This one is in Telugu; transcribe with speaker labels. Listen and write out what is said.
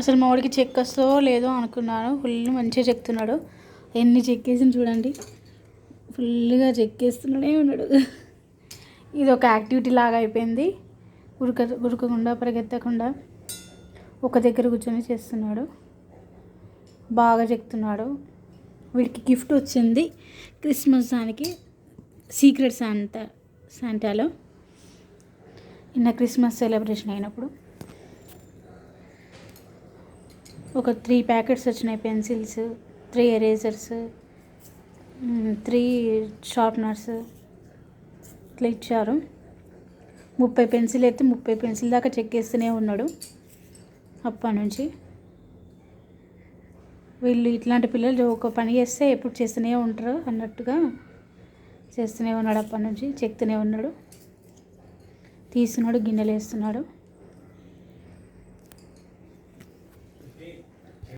Speaker 1: అసలు మా వాడికి చెక్ వస్తుందో లేదో అనుకున్నాను. ఫుల్ మంచిగా చెక్తున్నాడు. ఎన్ని చెక్కేసి చూడండి, ఫుల్గా చెక్కేస్తున్నాడే ఉన్నాడు. ఇది ఒక యాక్టివిటీ లాగా అయిపోయింది. ఉరకకుండా పరిగెత్తకుండా ఒక దగ్గర కూర్చొని చేస్తున్నాడు. బాగా చెక్తున్నాడు. వీడికి గిఫ్ట్ వచ్చింది క్రిస్మస్ దానికి, సీక్రెట్ శాంటాలో నిన్న క్రిస్మస్ సెలబ్రేషన్ అయినప్పుడు ఒక 3 ప్యాకెట్స్ వచ్చినాయి. పెన్సిల్స్, 3 ఎరేజర్స్, 3 షార్ప్నర్స్ ఇట్లా ఇచ్చారు. 30 పెన్సిల్ అయితే 30 పెన్సిల్ దాకా చెక్కేస్తూనే ఉన్నాడు అప్పటి నుంచి. వీళ్ళు ఇట్లాంటి పిల్లలు ఒక పని చేస్తే ఎప్పుడు చేస్తూనే ఉంటారు అన్నట్టుగా చేస్తూనే ఉన్నాడు. అప్పటి నుంచి చెక్తూనే ఉన్నాడు, తీస్తున్నాడు, గిన్నెలు వేస్తున్నాడు.